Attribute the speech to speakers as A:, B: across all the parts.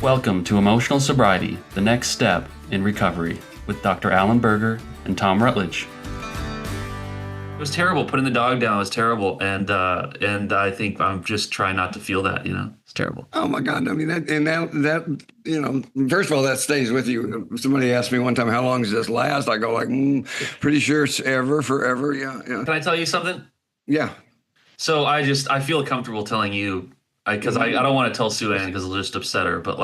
A: Welcome to Emotional Sobriety, the next step in recovery, with Dr. Allen Berger and Thom Rutledge. It was terrible. Putting the dog down was terrible, and I think I'm just trying not to feel that. It's terrible.
B: Oh my God! I mean, first of all, that stays with you. Somebody asked me one time, "How long does this last?" I go like, "Pretty sure it's forever." Yeah.
A: Can I tell you something?
B: Yeah.
A: So I feel comfortable telling you, because I don't want to tell Sue Ann because it'll just upset her. But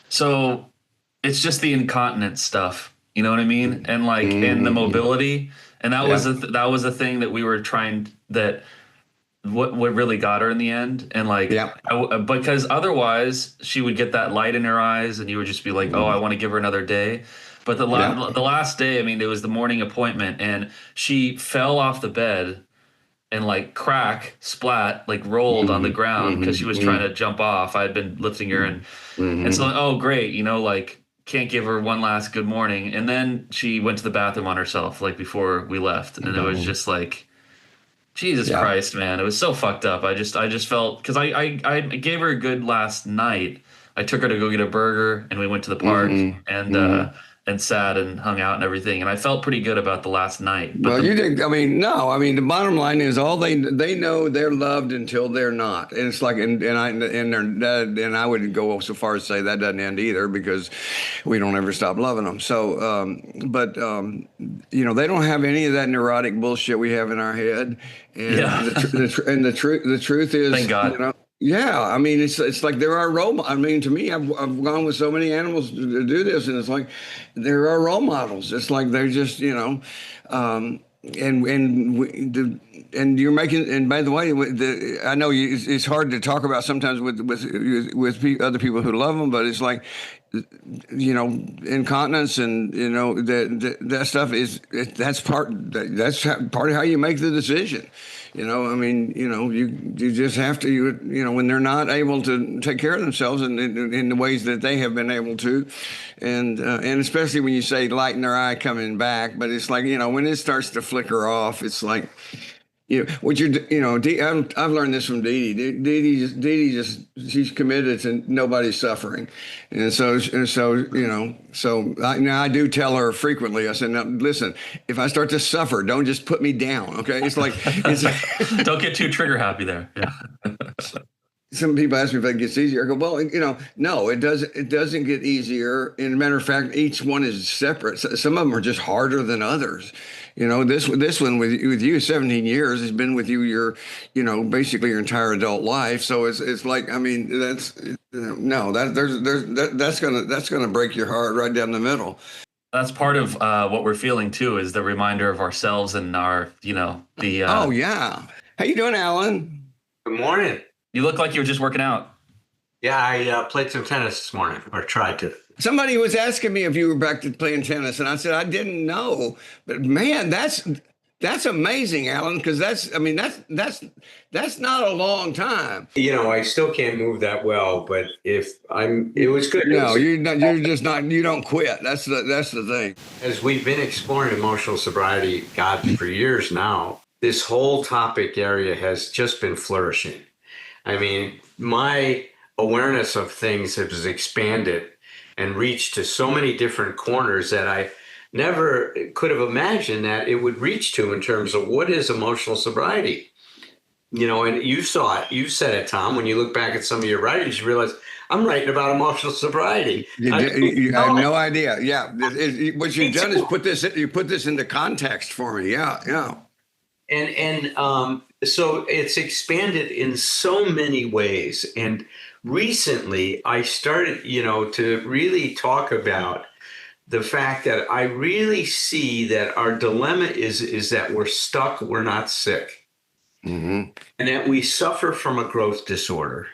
A: so it's just the incontinence stuff. You know what I mean? And and the mobility. And that was a thing that we were trying, that what really got her in the end. And because otherwise she would get that light in her eyes and you would just be like, oh, I want to give her another day. But the last day, I mean, it was the morning appointment and she fell off the bed and rolled on the ground because she was trying to jump off. I had been lifting her and so, oh, great. Can't give her one last good morning. And then she went to the bathroom on herself, before we left. And it was just Jesus Christ, man. It was so fucked up. I just felt, because I gave her a good last night. I took her to go get a burger and we went to the park and sat and hung out and everything. And I felt pretty good about the last night. But
B: you did. I mean, no. I mean, the bottom line is they know they're loved until they're not. And it's and I wouldn't go so far as to say that doesn't end either, because we don't ever stop loving them. So, they don't have any of that neurotic bullshit we have in our head. And the truth is,
A: thank God.
B: Yeah, I mean, it's like there are role. I mean, to me, I've gone with so many animals to do this, and it's like there are role models. It's like they're just and you're making. And by the way, I know it's hard to talk about sometimes with other people who love them, but it's like incontinence and that stuff that's part of how you make the decision. I mean, you just have to, when they're not able to take care of themselves in the ways that they have been able to, and especially when you say light in their eye coming back, but it's like, when it starts to flicker off, it's like, I've learned this from Dee Dee. Dee Dee just she's committed to nobody's suffering, and so I do tell her frequently. I said, now listen, if I start to suffer, don't just put me down, okay? It's like
A: don't get too trigger happy there. Yeah.
B: Some people ask me if it gets easier. I go, well, no, it doesn't. It doesn't get easier. And as a matter of fact, each one is separate. Some of them are just harder than others. This one with you, 17 years, has been with you basically your entire adult life. So it's like, I mean, that's gonna break your heart right down the middle.
A: That's part of what we're feeling too, is the reminder of ourselves and our,
B: Oh yeah. How you doing, Alan?
C: Good morning.
A: You look like you were just working out.
C: Yeah, I played some tennis this morning, or tried to.
B: Somebody was asking me if you were back to playing tennis, and I said I didn't know. But man, that's amazing, Alan, because that's not a long time.
C: I still can't move that well, but it was good.
B: No, you're just not. You don't quit. That's the thing.
C: As we've been exploring emotional sobriety, God, for years now, this whole topic area has just been flourishing. I mean, my awareness of things has expanded and reached to so many different corners that I never could have imagined that it would reach to in terms of what is emotional sobriety. And you saw it. You said it, Thom. When you look back at some of your writings, you realize I'm writing about emotional sobriety.
B: I have no idea. Yeah, what you've done is put this into context for me. Yeah.
C: And so it's expanded in so many ways. And recently I started, to really talk about the fact that I really see that our dilemma is that we're stuck, we're not sick. And that we suffer from a growth disorder.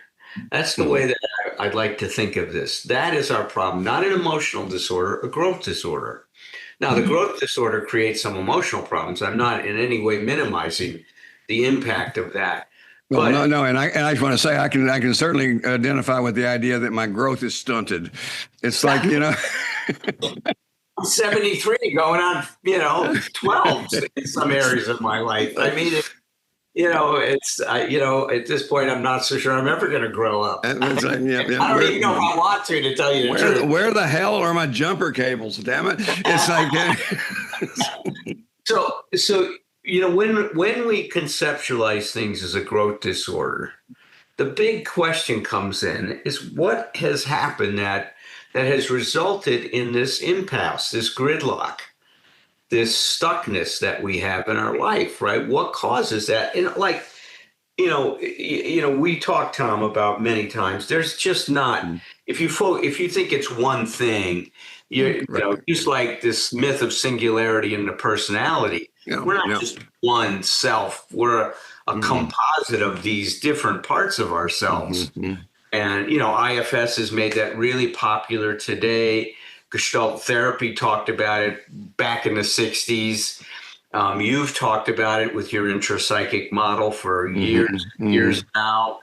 C: That's the way that I'd like to think of this. That is our problem, not an emotional disorder, a growth disorder. Now, the growth disorder creates some emotional problems. I'm not in any way minimizing the impact of that.
B: Well, no, and I just want to say I can certainly identify with the idea that my growth is stunted. It's like,
C: I'm 73 going on, 12 in some areas of my life. I mean, It's at this point, I'm not so sure I'm ever going to grow up.
B: That's like, yeah,
C: I don't even know if I want to tell you the truth.
B: Where the hell are my jumper cables? Damn it! It's like
C: So when we conceptualize things as a growth disorder, the big question comes in is what has happened that has resulted in this impasse, this gridlock, this stuckness that we have in our life, right? What causes that? And like, we talked, Tom, about many times. There's just not. If you think it's one thing, just like this myth of singularity in the personality. We're not just one self. We're a composite of these different parts of ourselves. And IFS has made that really popular today. Gestalt therapy talked about it back in the 60s. You've talked about it with your intrapsychic model for years now.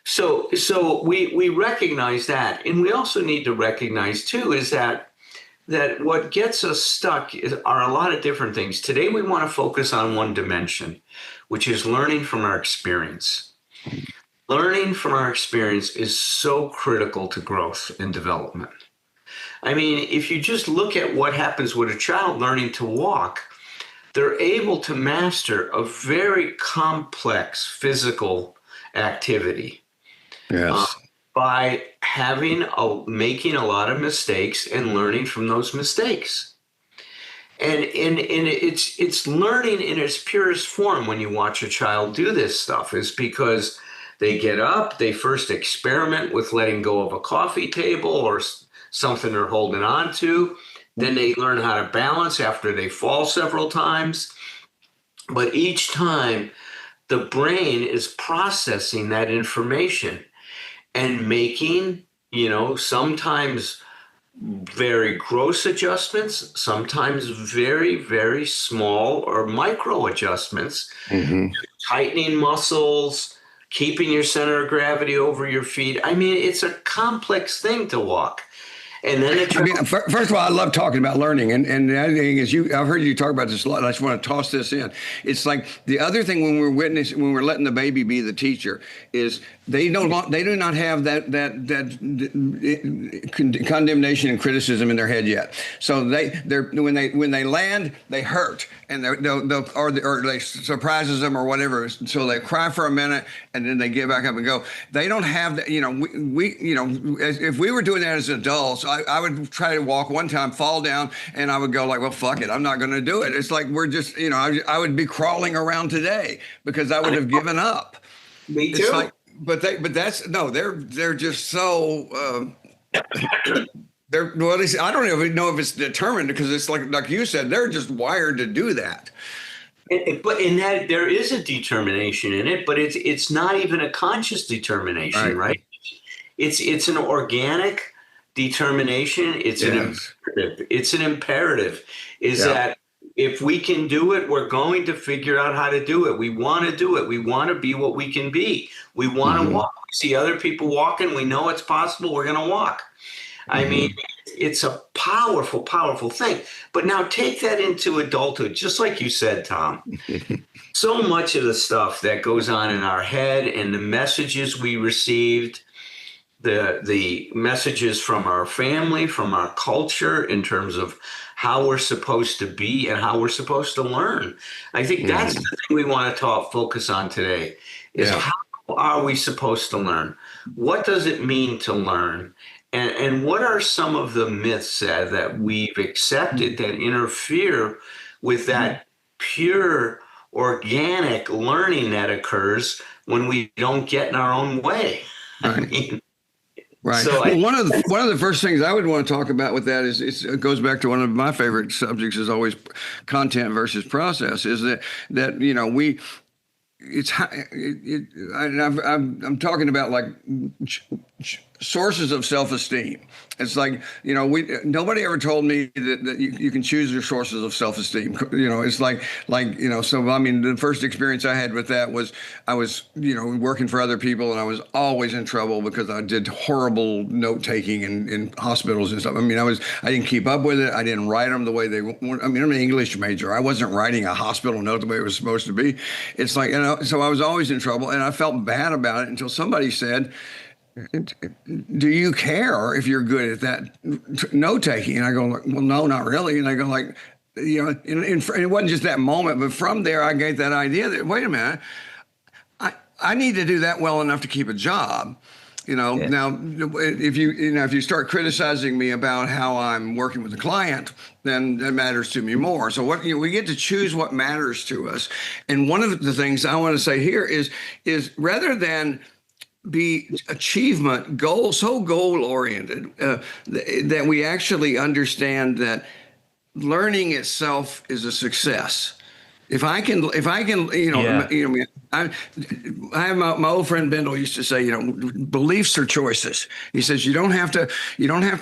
C: So we recognize that. And we also need to recognize, too, is that what gets us stuck are a lot of different things. Today, we want to focus on one dimension, which is learning from our experience. Learning from our experience is so critical to growth and development. I mean, if you just look at what happens with a child learning to walk, they're able to master a very complex physical activity.
B: Yes.
C: By making a lot of mistakes and learning from those mistakes. And it's learning in its purest form when you watch a child do this stuff, is because they get up, they first experiment with letting go of a coffee table or something they're holding on to. Then they learn how to balance after they fall several times. But each time, the brain is processing that information and making, sometimes very gross adjustments, sometimes very, very small or micro adjustments, tightening muscles, keeping your center of gravity over your feet. I mean, it's a complex thing to walk. And then
B: first of all, I love talking about learning, and the other thing is, I've heard you talk about this a lot. I just want to toss this in. It's like the other thing when we're letting the baby be the teacher, is they do not have that condemnation and criticism in their head yet. So when they land, they hurt, and or they surprises them or whatever. So they cry for a minute and then they get back up and go. They don't have that. If we were doing that as adults, I would try to walk one time, fall down, and I would go like, well, fuck it, I'm not going to do it. It's like we're just, I would be crawling around today because I would have given up.
C: Me too.
B: It's like, they're just so. I don't even know if it's determined, because it's like you said, they're just wired to do that.
C: But in that, there is a determination in it, but it's not even a conscious determination, right? It's an organic determination. It's an imperative. It's an imperative. That if we can do it, we're going to figure out how to do it. We want to do it. We want to be what we can be. We want to walk. We see other people walking. We know it's possible. We're going to walk. I mean, it's a powerful, powerful thing. But now take that into adulthood, just like you said, Tom. So much of the stuff that goes on in our head and the messages we received, the messages from our family, from our culture, in terms of how we're supposed to be and how we're supposed to learn. I think that's the thing we want to focus on today, is how are we supposed to learn? What does it mean to learn? And what are some of the myths that we've accepted that interfere with that pure, organic learning that occurs when we don't get in our own way? I mean,
B: right. So one of the first things I would want to talk about with that is it goes back to one of my favorite subjects, is always content versus process. Is that we. I'm talking about like sources of self-esteem. It's like, nobody ever told me that you can choose your sources of self-esteem. It's like, so, I mean, the first experience I had with that was I was, working for other people, and I was always in trouble because I did horrible note taking in hospitals and stuff. I mean, I didn't keep up with it. I didn't write them the way they want. I mean, I'm an English major. I wasn't writing a hospital note the way it was supposed to be. It's like, so I was always in trouble, and I felt bad about it until somebody said, do you care if you're good at that note taking? And I go, well, no, not really. And I go, like, and it wasn't just that moment, but from there, I get that idea that, wait a minute, I need to do that well enough to keep a job. Now, if you start criticizing me about how I'm working with a client, then that matters to me more. So we get to choose what matters to us. And one of the things I want to say here is rather than be achievement so goal oriented, that we actually understand that learning itself is a success. If I can, I have my old friend Bendel used to say, beliefs are choices. He says you don't have to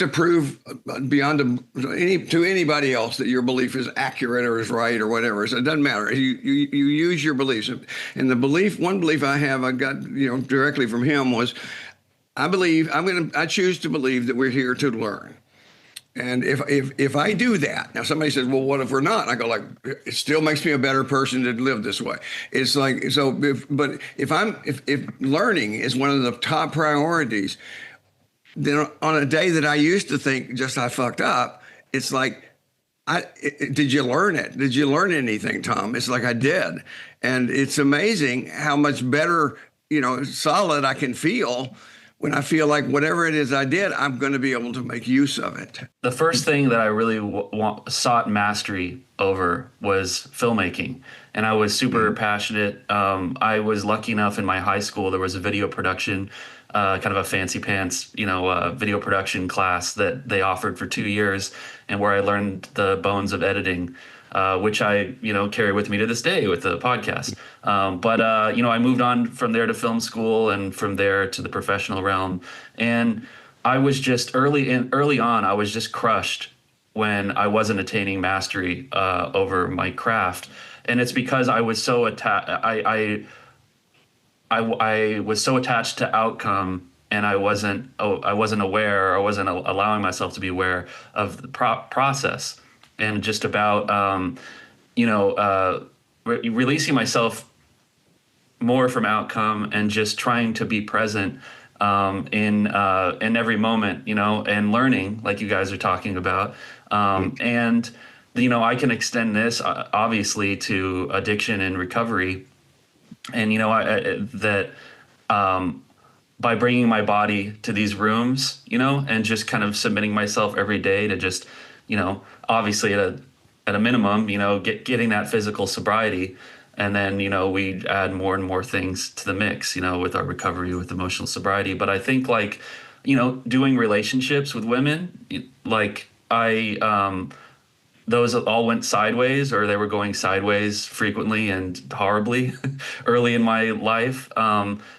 B: prove beyond to anybody else that your belief is accurate or is right or whatever. So it doesn't matter. You use your beliefs. And one belief I got directly from him was, I choose to believe that we're here to learn. And if I do that, now somebody says, well, what if we're not? I go, like, it still makes me a better person to live this way. It's like, so, if learning is one of the top priorities, then on a day that I used to think just I fucked up, it's like, did you learn it? Did you learn anything, Tom? It's like I did. And it's amazing how much better, solid I can feel when I feel like whatever it is I did, I'm going to be able to make use of it.
A: The first thing that I really sought mastery over was filmmaking. And I was super passionate. I was lucky enough in my high school, there was a video production, kind of a fancy pants, video production class that they offered for 2 years, and where I learned the bones of editing. Which I, carry with me to this day with the podcast. But I moved on from there to film school, and from there to the professional realm. And I was just early on, I was just crushed when I wasn't attaining mastery over my craft. And it's because I was so I was so attached to outcome, and I wasn't aware, or I wasn't allowing myself to be aware of the process. And just about, releasing myself more from outcome, and just trying to be present in every moment, and learning, like you guys are talking about. And, I can extend this obviously to addiction and recovery. And, by bringing my body to these rooms, and just kind of submitting myself every day to just, obviously at a minimum, getting that physical sobriety. And then, we add more and more things to the mix, with our recovery, with emotional sobriety. But I think doing relationships with women, those all went sideways, or they were going sideways frequently and horribly early in my life,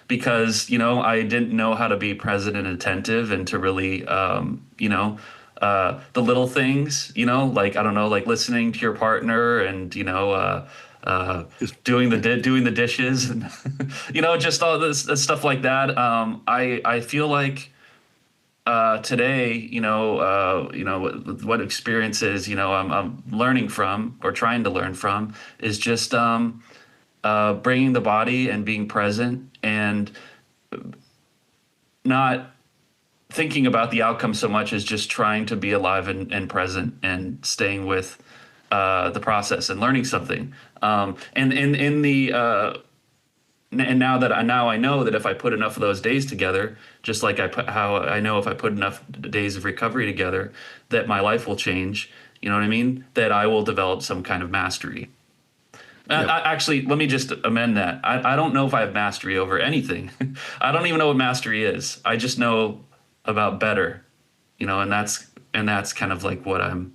A: because, I didn't know how to be present and attentive, and to really, the little things, I don't know, like listening to your partner, and, doing the dishes, and, just all this stuff like that. I feel like today, what experiences, I'm learning from, or trying to learn from, is just bringing the body and being present, and not thinking about the outcome so much as just trying to be alive and present, and staying with the process and learning something. And now I know that if I put enough of those days together, just like I know if I put enough days of recovery together, that my life will change. You know what I mean? That I will develop some kind of mastery. Yep. Actually, let me just amend that. I don't know if I have mastery over anything. I don't even know what mastery is. I just know about better, and that's kind of like what I'm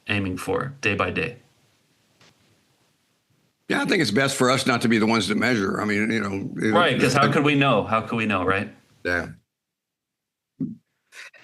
A: aiming for day by day.
B: Yeah, I think it's best for us not to be the ones to measure. I mean,
A: right? Because how could we know? How could we know, right?
B: Yeah.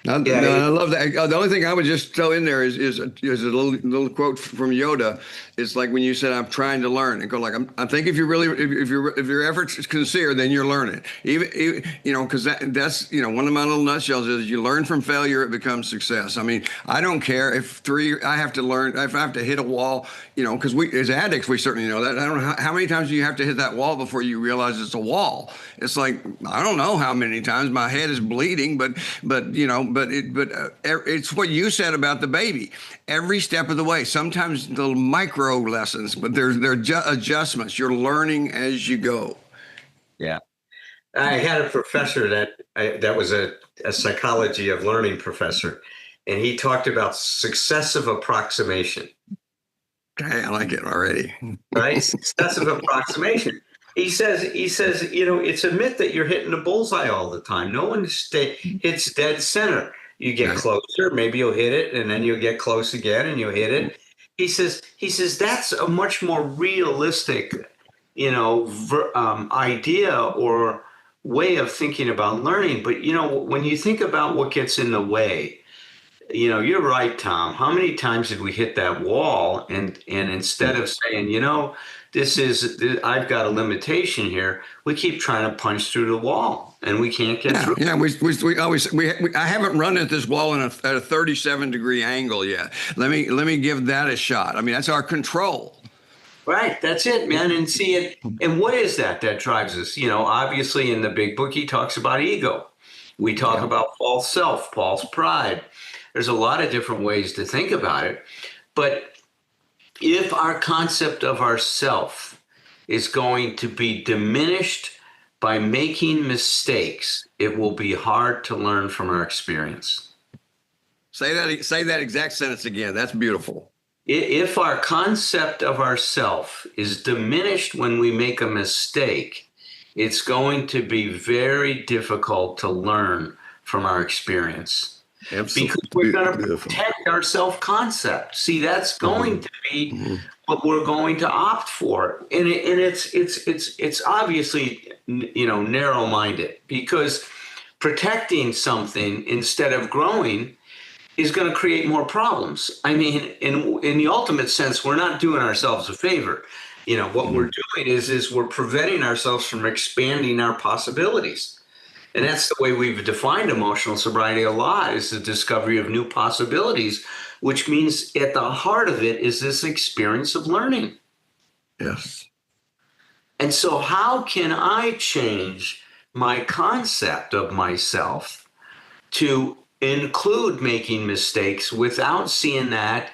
B: No, I love that. The only thing I would just throw in there is a little quote from Yoda. It's like when you said, "I'm trying to learn," and go like, I think if you really, if your efforts is sincere, then you're learning. Even because that's one of my little nutshells is you learn from failure, it becomes success. I mean, I don't care if I have to learn, if I have to hit a wall, because we as addicts we certainly know that. I don't know how many times do you have to hit that wall before you realize it's a wall. It's like I don't know how many times my head is bleeding, but it's what you said about the baby. Every step of the way, sometimes little micro lessons, but they're adjustments. You're learning as you go.
C: Yeah. I had a professor that was a psychology of learning professor, and he talked about successive approximation.
B: Okay, I like it already.
C: Right? Successive approximation. He says, it's a myth that you're hitting the bullseye all the time. No one hits dead center. You get closer, maybe you'll hit it, and then you'll get close again, and you'll hit it. He says that's a much more realistic, idea or way of thinking about learning. But when you think about what gets in the way, you're right, Tom. How many times did we hit that wall, and instead of saying, I've got a limitation here, we keep trying to punch through the wall, and we can't get through.
B: Yeah, I haven't run at this wall at a 37-degree angle yet. Let me give that a shot. I mean, that's our control.
C: Right, that's it, man. And see it. And what is that drives us? Obviously in the big book, he talks about ego. We talk about false self, false pride. There's a lot of different ways to think about it. But if our concept of ourself is going to be diminished by making mistakes, it will be hard to learn from our experience.
B: Say that exact sentence again. That's beautiful.
C: If our concept of ourself is diminished when we make a mistake, it's going to be very difficult to learn from our experience.
B: Absolutely.
C: Because we're going to protect our self-concept. See, that's going to be what we're going to opt for, and it's obviously narrow-minded, because protecting something instead of growing is going to create more problems. I mean, in the ultimate sense, we're not doing ourselves a favor. What we're doing is we're preventing ourselves from expanding our possibilities. And that's the way we've defined emotional sobriety a lot, is the discovery of new possibilities, which means at the heart of it is this experience of learning.
B: Yes.
C: And so how can I change my concept of myself to include making mistakes without seeing that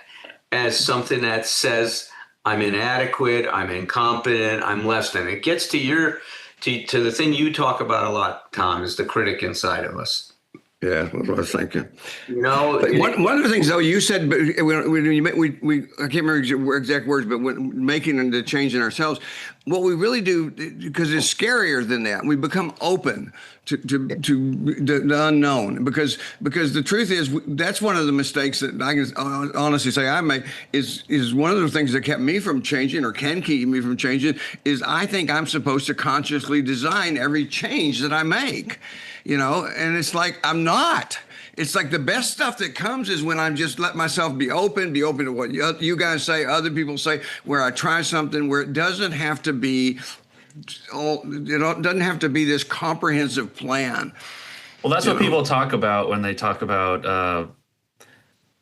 C: as something that says I'm inadequate, I'm incompetent, I'm less than? It gets to to the thing you talk about a lot, Tom, is the critic inside of us.
B: Yeah, that's what I was thinking.
C: But
B: one of the things, though, you said, but I can't remember exact words, but when making the change in ourselves, what we really do, because it's scarier than that, we become open to the unknown, because the truth is that's one of the mistakes that I can honestly say I make is one of the things that kept me from changing, or can keep me from changing, is I think I'm supposed to consciously design every change that I make. And it's like, I'm not. It's like the best stuff that comes is when I'm just let myself be open to what you guys say, other people say, where I try something where it doesn't have to be, it doesn't have to be this comprehensive plan.
A: Well, that's what people talk about when they talk about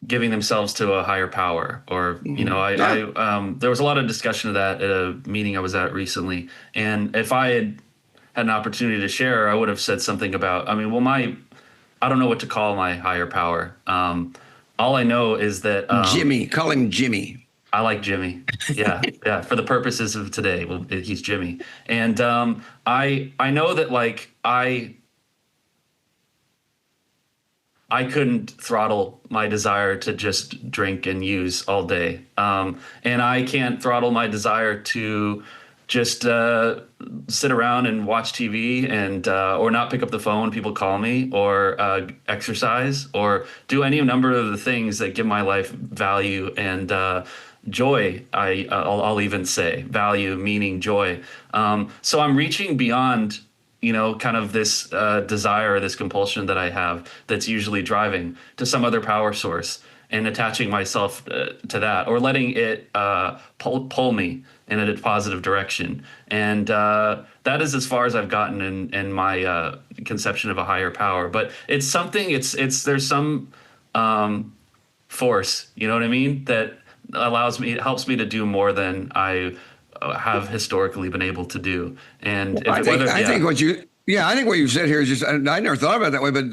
A: giving themselves to a higher power, or, there was a lot of discussion of that at a meeting I was at recently. And if I had an opportunity to share, I would have said something about, I don't know what to call my higher power. All I know is that
B: Jimmy, call him Jimmy.
A: I like Jimmy. Yeah. Yeah. For the purposes of today, well, he's Jimmy. And I know that I couldn't throttle my desire to just drink and use all day. And I can't throttle my desire to just sit around and watch TV and or not pick up the phone, people call me, or exercise, or do any number of the things that give my life value and joy. I'll even say value, meaning joy. So I'm reaching beyond kind of this desire, this compulsion that I have that's usually driving to some other power source and attaching myself to that, or letting it pull me in a positive direction. And that is as far as I've gotten in my conception of a higher power. But it's something, there's some force, you know what I mean, that helps me to do more than I have historically been able to do. And
B: I think what you said here is just, I never thought about it that way, but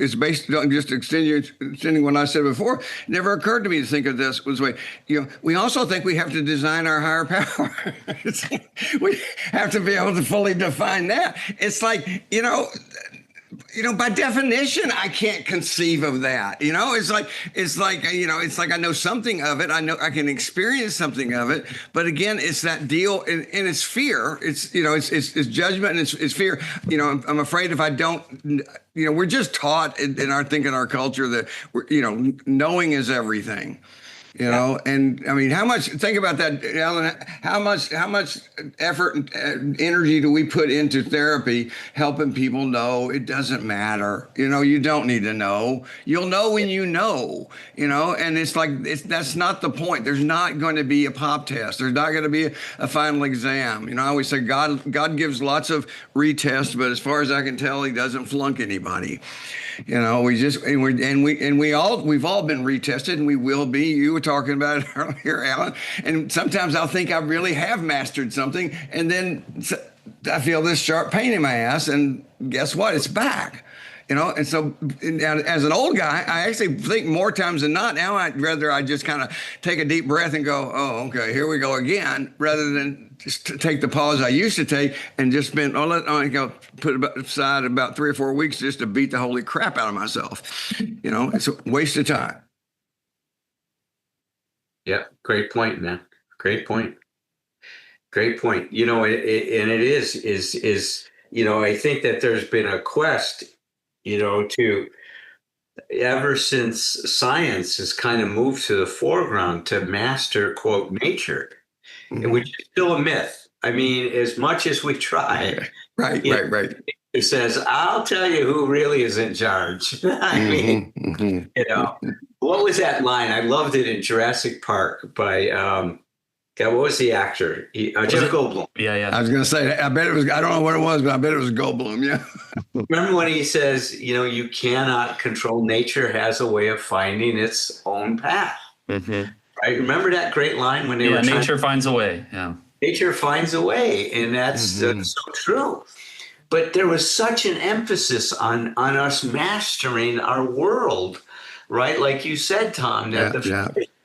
B: it's based on just extending what I said before. It never occurred to me to think of this was way. We also think we have to design our higher power. We have to be able to fully define that. It's like, by definition, I can't conceive of that. It's like I know something of it. I know I can experience something of it. But again, it's that deal, and it's fear. It's judgment, and it's fear. I'm afraid if I don't, we're just taught in our culture that knowing is everything. And I mean, think about that, Alan, how much effort and energy do we put into therapy, helping people know it doesn't matter. You don't need to know. You'll know when you know, and it's like, that's not the point. There's not going to be a pop test. There's not going to be a final exam. I always say God gives lots of retests, but as far as I can tell, he doesn't flunk anybody. We've all been retested, and we will be. You were talking about it earlier, Alan. And sometimes I'll think I really have mastered something, and then I feel this sharp pain in my ass, and guess what? It's back. And so as an old guy, I actually think more times than not, now I'd rather I just kind of take a deep breath and go, oh, okay, here we go again, rather than just to take the pause I used to take and just spend, put aside about 3 or 4 weeks just to beat the holy crap out of myself. It's a waste of time.
C: Yeah, great point, man. Great point. Great point. And it is, I think that there's been a quest, to ever since science has kind of moved to the foreground to master, quote, nature, which is still a myth. I mean, as much as we try.
B: Right.
C: It says, I'll tell you who really is in charge. I mean, what was that line? I loved it in Jurassic Park by, what was the actor? Jeff Goldblum.
A: Yeah.
B: I was going to say, I bet it was, I don't know what it was, but I bet it was Goldblum, yeah.
C: Remember when he says, you cannot control, nature has a way of finding its own path.
A: Mm-hmm.
C: Right? Remember that great line when they were
A: nature finds a way. Yeah.
C: Nature finds a way, and that's so true. But there was such an emphasis on us mastering our world, right? Like you said, Tom, that if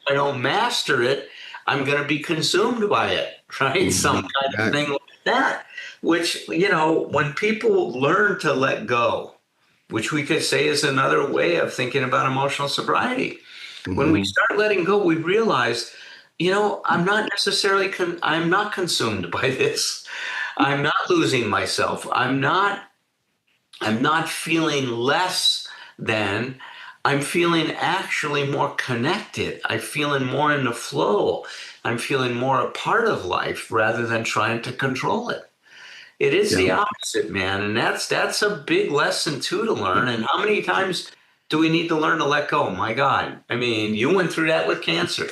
C: I don't master it, I'm going to be consumed by it, right? Some kind of thing like that, which, when people learn to let go, which we could say is another way of thinking about emotional sobriety. When we start letting go, we realize, I'm not necessarily, I'm not consumed by this. I'm not losing myself. I'm not feeling less than. I'm feeling actually more connected. I'm feeling more in the flow. I'm feeling more a part of life rather than trying to control it. It is the opposite, man. And that's a big lesson too to learn. And how many times do we need to learn to let go? My God. I mean, you went through that with cancer.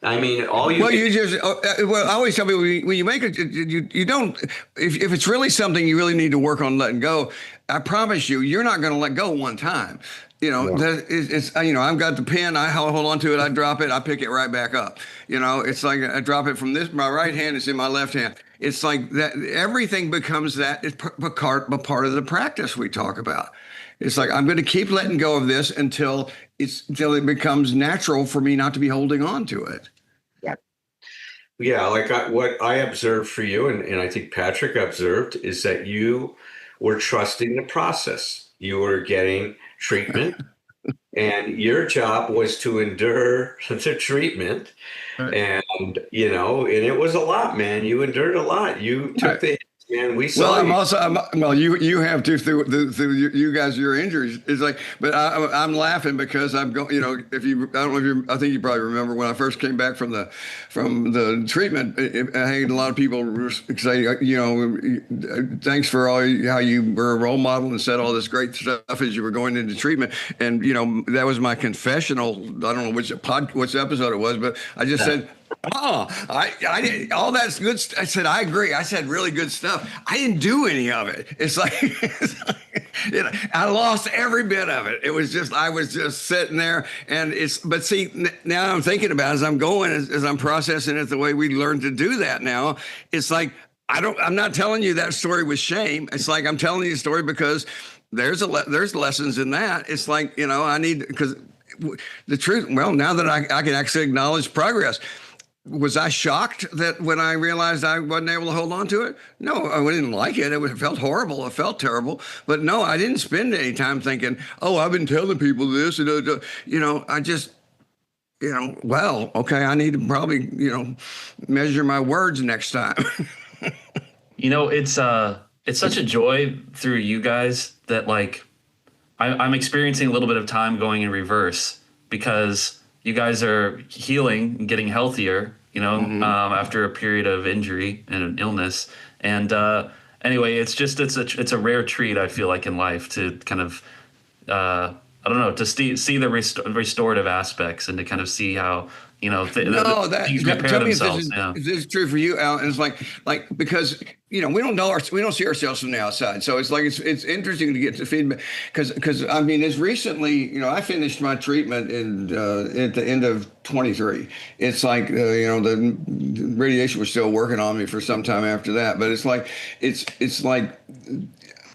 C: I mean, all you.
B: I always tell people when you make it, you don't. If it's really something you really need to work on letting go, I promise you're not going to let go one time. I've got the pen. I hold on to it. I drop it. I pick it right back up. It's like I drop it from my right hand. It's in my left hand. It's like that. Everything becomes that. It's a part of the practice we talk about. It's like I'm going to keep letting go of this until it becomes natural for me not to be holding on to it.
C: Yeah, like what I observed for you, and I think Patrick observed, is that you were trusting the process. You were getting treatment, and your job was to endure the treatment. Right. And it was a lot, man. You endured a lot. You took the man. We
B: Well,
C: saw you.
B: well, you have too through you guys, your injuries. It's like, but I'm laughing because I'm going, if you, I don't know if you, I think you probably remember when I first came back from the treatment, I had a lot of people say, thanks for how you were a role model and said all this great stuff as you were going into treatment. And, that was my confessional. I don't know which episode it was, but I just said, oh, I didn't. All that's good. I said, I agree. I said really good stuff. I didn't do any of it. It's like, I lost every bit of it. It was just, I was just sitting there, and but see, now I'm thinking about it, as I'm going, as I'm processing it the way we learned to do that now, it's like, I'm not telling you that story with shame. It's like, I'm telling you the story because there's lessons in that. It's like, I need, because the truth, well, now that I can actually acknowledge progress. Was I shocked that when I realized I wasn't able to hold on to it? No, I didn't like it. It felt horrible. It felt terrible. But no, I didn't spend any time thinking, oh, I've been telling people this. And, I just, well, okay, I need to probably, measure my words next time.
A: It's such a joy through you guys that, like, I'm experiencing a little bit of time going in reverse because you guys are healing and getting healthier, after a period of injury and illness. And anyway, it's a rare treat, I feel like, in life to kind of, I don't know, to see the restorative aspects and to kind of see how, things repair
B: tell me
A: themselves.
B: if this is true for you, Alan. It's like because we don't see ourselves from the outside, so it's like it's interesting to get the feedback because I mean, as recently, I finished my treatment at the end of 23. It's like the radiation was still working on me for some time after that, but it's like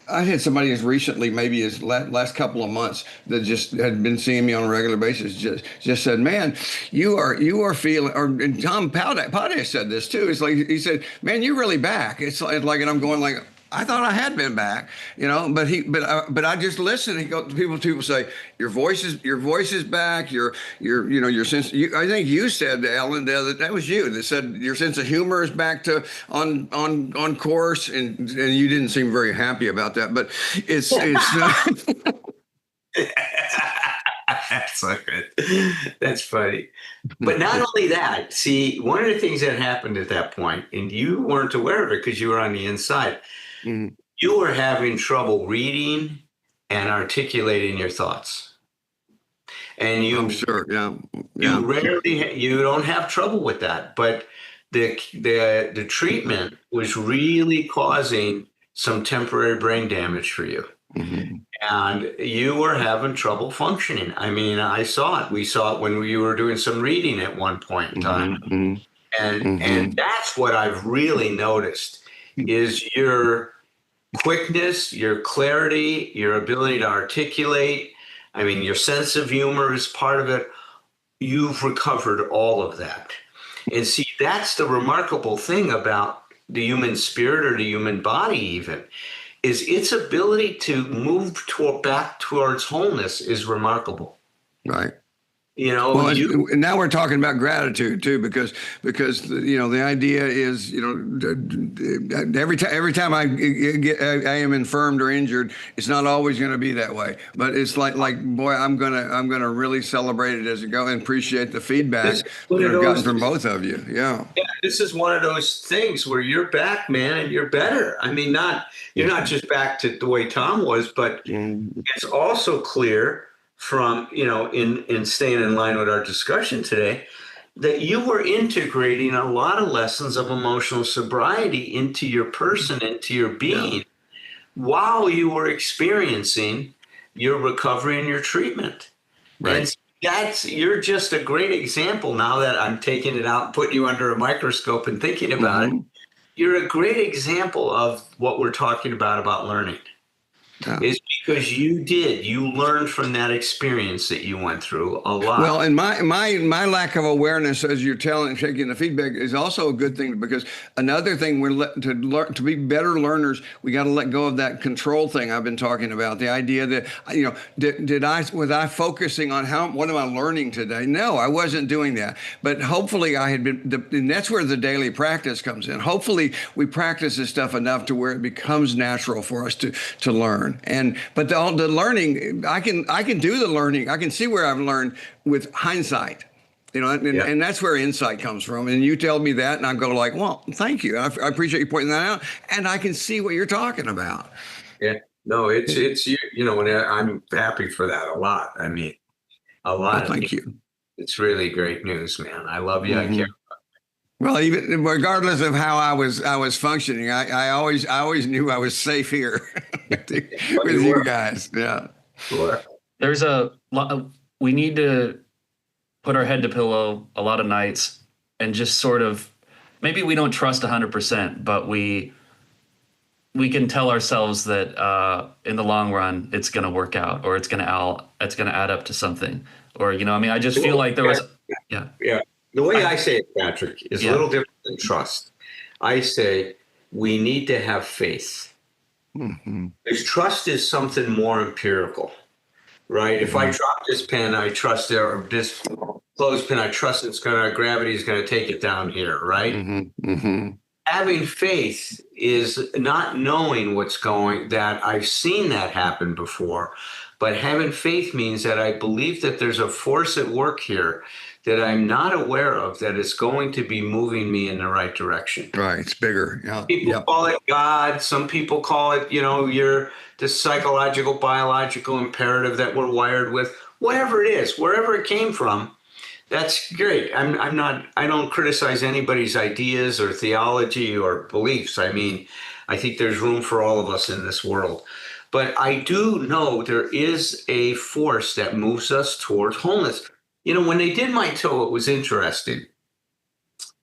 B: I had somebody as recently, maybe as last couple of months, that just had been seeing me on a regular basis, just said, "Man, you are feeling." And Tom Powday said this too. It's like he said, "Man, you're really back." It's like, and I'm going like, I thought I had been back, but I just listen. People say your voice is back. Your sense. I think you said, Alan, that was you that said your sense of humor is back to on course, and you didn't seem very happy about that. But it's
C: That's so good. That's funny. But not only that, see, one of the things that happened at that point, and you weren't aware of it because you were on the inside. Mm. You were having trouble reading and articulating your thoughts. And
B: I'm sure, yeah.
C: You don't have trouble with that, but the treatment was really causing some temporary brain damage for you. Mm-hmm. And you were having trouble functioning. I mean, I saw it. We saw it when we were doing some reading at one point in time. Mm-hmm. And that's what I've really noticed is your quickness, your clarity, your ability to articulate. I mean, your sense of humor is part of it. You've recovered all of that. And see, that's the remarkable thing about the human spirit or the human body even, is its ability to move back towards wholeness is remarkable.
B: Right. Now we're talking about gratitude too, because the idea is every time I am infirmed or injured, it's not always going to be that way. But it's like boy, I'm gonna really celebrate it as it goes and appreciate the feedback that I've gotten from both of you. Yeah.
C: Yeah, this is one of those things where you're back, man, and you're better. I mean, you're not just back to the way Tom was, but it's also clear from, in staying in line with our discussion today, that you were integrating a lot of lessons of emotional sobriety into your person, into your being, while you were experiencing your recovery and your treatment. Right. And you're just a great example now that I'm taking it out and putting you under a microscope and thinking about it. You're a great example of what we're talking about learning. Yeah. Is Because you learned from that experience that you went through a lot.
B: Well, and my lack of awareness, as you're taking the feedback, is also a good thing, because another thing to be better learners, we got to let go of that control thing I've been talking about. The idea that, was I focusing on what am I learning today? No, I wasn't doing that. But hopefully I had been, and that's where the daily practice comes in. Hopefully we practice this stuff enough to where it becomes natural for us to learn. But the learning, I can do the learning. I can see where I've learned with hindsight, and that's where insight comes from. And you tell me that, and I go like, well, thank you. I appreciate you pointing that out, and I can see what you're talking about.
C: Yeah, no, it's and I'm happy for that a lot. I mean, a lot.
B: Well, thank you.
C: It's really great news, man. I love you.
B: Mm-hmm.
C: I care.
B: Well, even regardless of how I was functioning, I always knew I was safe here with you guys. Yeah.
C: Sure.
A: There's we need to put our head to pillow a lot of nights and just sort of, maybe we don't trust 100%, but we can tell ourselves that in the long run it's going to work out, or it's going to add up to something, or I just feel like there was
C: yeah. The way I say it, Patrick, is a little different than trust. I say we need to have faith. Mm-hmm. Because trust is something more empirical, right? Mm-hmm. If I drop this pen, I trust it, or this clothespin, I trust gravity is going to take it down here, right? Mm-hmm. Mm-hmm. Having faith is not knowing that I've seen that happen before, but having faith means that I believe that there's a force at work here that I'm not aware of, that is going to be moving me in the right direction.
B: Right, it's bigger. Yeah.
C: People call it God. Some people call it, the psychological, biological imperative that we're wired with. Whatever it is, wherever it came from, that's great. I don't criticize anybody's ideas or theology or beliefs. I mean, I think there's room for all of us in this world. But I do know there is a force that moves us towards wholeness. When they did my toe, it was interesting.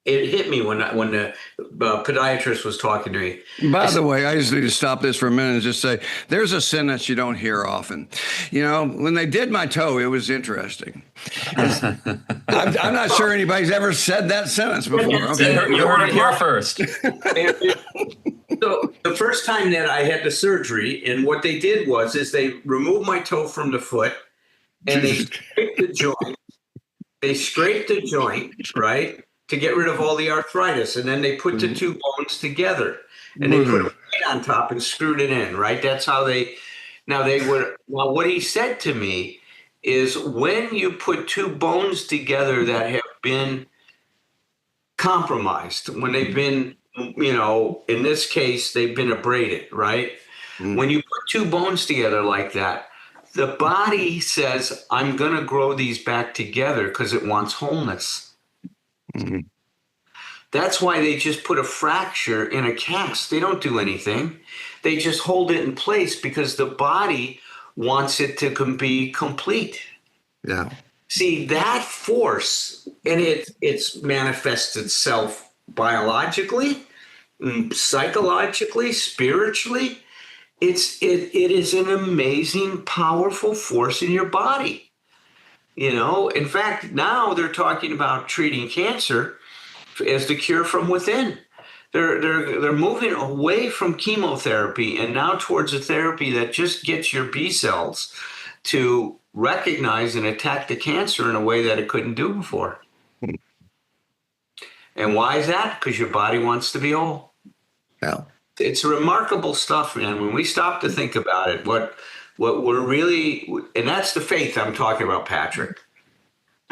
C: It hit me when the podiatrist was talking to me.
B: By the way, I just need to stop this for a minute and just say, there's a sentence you don't hear often. When they did my toe, it was interesting. I'm not sure anybody's ever said that sentence before.
A: Okay. You heard it here first.
C: So the first time that I had the surgery, and what they did is they removed my toe from the foot, and they scraped the joint. They scraped the joint, right, to get rid of all the arthritis. And then they put the two bones together, and they put a plate on top and screwed it in, right? That's how well, what he said to me is, when you put two bones together that have been compromised, when they've been, in this case, they've been abraded, right? Mm. When you put two bones together like that, the body says, I'm going to grow these back together because it wants wholeness. Mm-hmm. That's why they just put a fracture in a cast. They don't do anything. They just hold it in place because the body wants it to be complete. Yeah. See, that force, and it's manifests itself biologically, psychologically, spiritually. It is an amazing, powerful force in your body. In fact, now they're talking about treating cancer as the cure from within. They're moving away from chemotherapy and now towards a therapy that just gets your B cells to recognize and attack the cancer in a way that it couldn't do before. And why is that? Because your body wants to be whole. Yeah. It's remarkable stuff, man. When we stop to think about it, what we're really, and that's the faith I'm talking about, Patrick.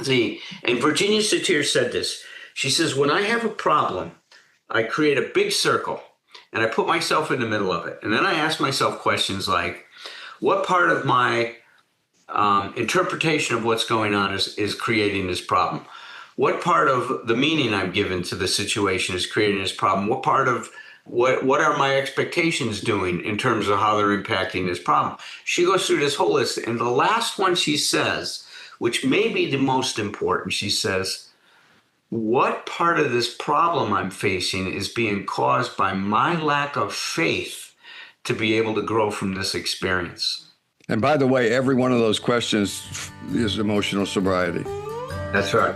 C: See, and Virginia Satir said this. She says, when I have a problem, I create a big circle and I put myself in the middle of it. And then I ask myself questions like, what part of my interpretation of what's going on is creating this problem? What part of the meaning I'm given to the situation is creating this problem? What part of what are my expectations doing in terms of how they're impacting this problem? She goes through this whole list, and the last one she says, which may be the most important, she says, what part of this problem I'm facing is being caused by my lack of faith to be able to grow from this experience?
B: And by the way, every one of those questions is emotional sobriety.
C: That's right.